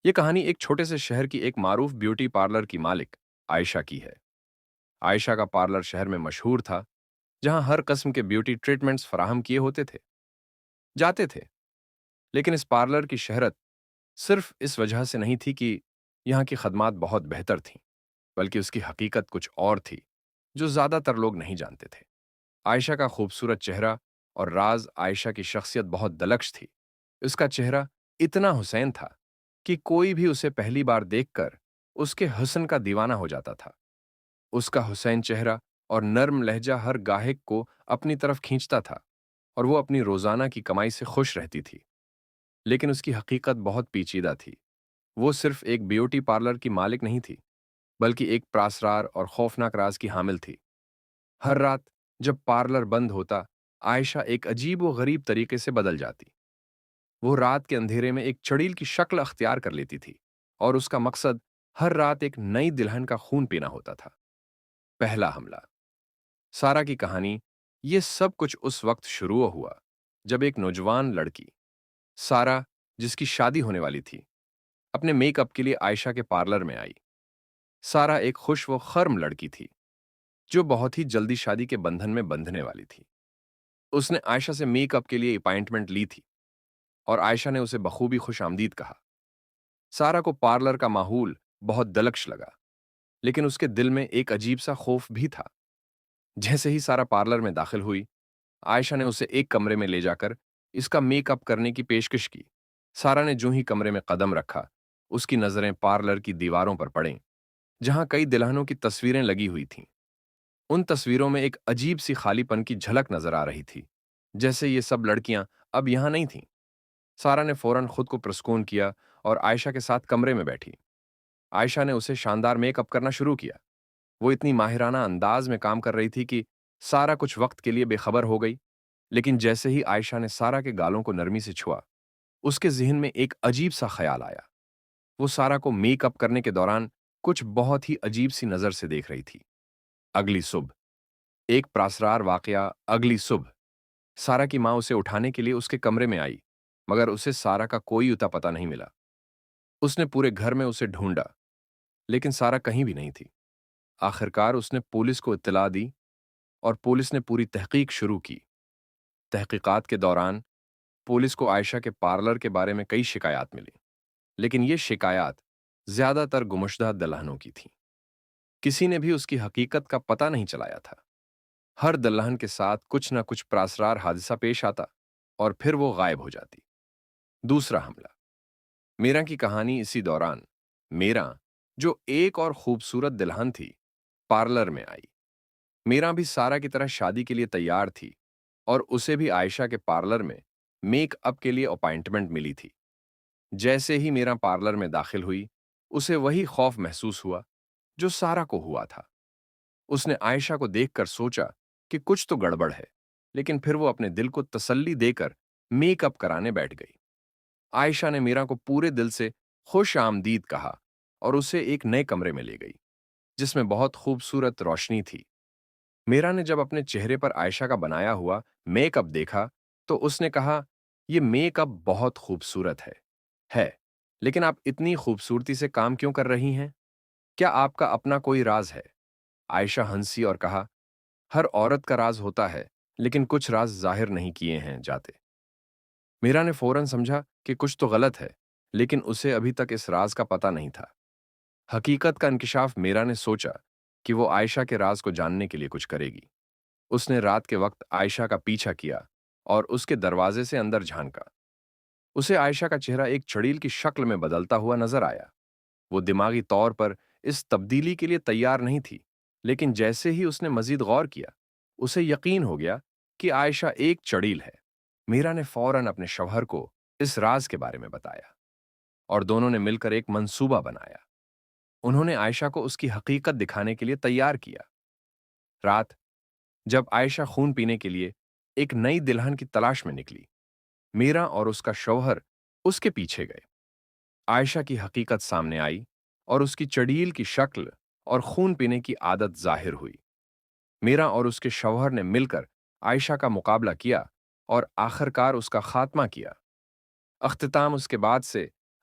یہ کہانی ایک چھوٹے سے شہر کی ایک معروف بیوٹی پارلر کی مالک عائشہ کی ہے۔ عائشہ کا پارلر شہر میں مشہور تھا، جہاں ہر قسم کے بیوٹی ٹریٹمنٹس فراہم کیے ہوتے تھے جاتے تھے۔ لیکن اس پارلر کی شہرت صرف اس وجہ سے نہیں تھی کہ یہاں کی خدمات بہت بہتر تھیں، بلکہ اس کی حقیقت کچھ اور تھی جو زیادہ تر لوگ نہیں جانتے تھے۔ عائشہ کا خوبصورت چہرہ اور راز عائشہ کی شخصیت بہت دلکش تھی۔ اس کا چہرہ اتنا حسین تھا کہ کوئی بھی اسے پہلی بار دیکھ کر اس کے حسن کا دیوانہ ہو جاتا تھا۔ اس کا حسین چہرہ اور نرم لہجہ ہر گاہک کو اپنی طرف کھینچتا تھا، اور وہ اپنی روزانہ کی کمائی سے خوش رہتی تھی۔ لیکن اس کی حقیقت بہت پیچیدہ تھی۔ وہ صرف ایک بیوٹی پارلر کی مالک نہیں تھی، بلکہ ایک پراسرار اور خوفناک راز کی حامل تھی۔ ہر رات جب پارلر بند ہوتا، عائشہ ایک عجیب و غریب طریقے سے بدل جاتی۔ وہ رات کے اندھیرے میں ایک چڑیل کی شکل اختیار کر لیتی تھی، اور اس کا مقصد ہر رات ایک نئی دلہن کا خون پینا ہوتا تھا۔ پہلا حملہ۔ سارا کی کہانی۔ یہ سب کچھ اس وقت شروع ہوا جب ایک نوجوان لڑکی، سارا، جس کی شادی ہونے والی تھی، اپنے میک اپ کے لیے عائشہ کے پارلر میں آئی۔ سارا ایک خوش و خرم لڑکی تھی جو بہت ہی جلدی شادی کے بندھن میں بندھنے والی تھی۔ اس نے عائشہ سے میک اپ کے لیے اپائنٹمنٹ لی تھی، اور عائشہ نے اسے بخوبی خوش آمدید کہا۔ سارا کو پارلر کا ماحول بہت دلکش لگا، لیکن اس کے دل میں ایک عجیب سا خوف بھی تھا۔ جیسے ہی سارا پارلر میں داخل ہوئی، عائشہ نے اسے ایک کمرے میں لے جا کر اس کا میک اپ کرنے کی پیشکش کی۔ سارا نے جو ہی کمرے میں قدم رکھا، اس کی نظریں پارلر کی دیواروں پر پڑیں، جہاں کئی دلہنوں کی تصویریں لگی ہوئی تھیں۔ ان تصویروں میں ایک عجیب سی خالی پن کی جھلک نظر آ رہی تھی، جیسے یہ سب لڑکیاں اب یہاں نہیں تھیں۔ سارا نے فوراً خود کو پرسکون کیا اور عائشہ کے ساتھ کمرے میں بیٹھی۔ عائشہ نے اسے شاندار میک اپ کرنا شروع کیا۔ وہ اتنی ماہرانہ انداز میں کام کر رہی تھی کہ سارا کچھ وقت کے لیے بے خبر ہو گئی۔ لیکن جیسے ہی عائشہ نے سارا کے گالوں کو نرمی سے چھوا، اس کے ذہن میں ایک عجیب سا خیال آیا۔ وہ سارا کو میک اپ کرنے کے دوران کچھ بہت ہی عجیب سی نظر سے دیکھ رہی تھی۔ اگلی صبح، ایک پراسرار واقعہ۔ اگلی صبح سارا کی ماں اسے اٹھانے کے لیے اس کے کمرے میں آئی، مگر اسے سارا کا کوئی اتا پتہ نہیں ملا۔ اس نے پورے گھر میں اسے ڈھونڈا، لیکن سارا کہیں بھی نہیں تھی۔ آخرکار اس نے پولیس کو اطلاع دی، اور پولیس نے پوری تحقیق شروع کی۔ تحقیقات کے دوران پولیس کو عائشہ کے پارلر کے بارے میں کئی شکایات ملی، لیکن یہ شکایات زیادہ تر گمشدہ دلہنوں کی تھیں۔ کسی نے بھی اس کی حقیقت کا پتہ نہیں چلایا تھا۔ ہر دلہن کے ساتھ کچھ نہ کچھ پراسرار حادثہ پیش آتا، اور پھر وہ غائب ہو جاتی۔ دوسرا حملہ۔ میرا کی کہانی۔ اسی دوران میرا، جو ایک اور خوبصورت دلہن تھی، پارلر میں آئی۔ میرا بھی سارا کی طرح شادی کے لیے تیار تھی، اور اسے بھی عائشہ کے پارلر میں میک اپ کے لیے اپائنٹمنٹ ملی تھی۔ جیسے ہی میرا پارلر میں داخل ہوئی، اسے وہی خوف محسوس ہوا جو سارا کو ہوا تھا۔ اس نے عائشہ کو دیکھ کر سوچا کہ کچھ تو گڑبڑ ہے، لیکن پھر وہ اپنے دل کو تسلی دے کر میک اپ کرانے بیٹھ گئی۔ عائشہ نے میرا کو پورے دل سے خوش آمدید کہا اور اسے ایک نئے کمرے میں لے گئی، جس میں بہت خوبصورت روشنی تھی۔ میرا نے جب اپنے چہرے پر عائشہ کا بنایا ہوا میک اپ دیکھا تو اس نے کہا، یہ میک اپ بہت خوبصورت ہے، لیکن آپ اتنی خوبصورتی سے کام کیوں کر رہی ہیں؟ کیا آپ کا اپنا کوئی راز ہے؟ عائشہ ہنسی اور کہا، ہر عورت کا راز ہوتا ہے، لیکن کچھ راز ظاہر نہیں کیے ہیں جاتے۔ میرا نے فوراً سمجھا کہ کچھ تو غلط ہے، لیکن اسے ابھی تک اس راز کا پتہ نہیں تھا۔ حقیقت کا انکشاف۔ میرا نے سوچا کہ وہ عائشہ کے راز کو جاننے کے لیے کچھ کرے گی۔ اس نے رات کے وقت عائشہ کا پیچھا کیا اور اس کے دروازے سے اندر جھانکا۔ اسے عائشہ کا چہرہ ایک چڑیل کی شکل میں بدلتا ہوا نظر آیا۔ وہ دماغی طور پر اس تبدیلی کے لیے تیار نہیں تھی، لیکن جیسے ہی اس نے مزید غور کیا، اسے یقین ہو گیا کہ عائشہ ایک چڑیل ہے۔ میرا نے فوراً اپنے شوہر کو اس راز کے بارے میں بتایا، اور دونوں نے مل کر ایک منصوبہ بنایا۔ انہوں نے عائشہ کو اس کی حقیقت دکھانے کے لیے تیار کیا۔ رات جب عائشہ خون پینے کے لیے ایک نئی دلہن کی تلاش میں نکلی، میرا اور اس کا شوہر اس کے پیچھے گئے۔ عائشہ کی حقیقت سامنے آئی، اور اس کی چڑیل کی شکل اور خون پینے کی عادت ظاہر ہوئی۔ میرا اور اس کے شوہر نے مل کر عائشہ کا مقابلہ کیا اور آخرکار اس کا خاتمہ کیا۔ اختتام۔ اس کے بعد سے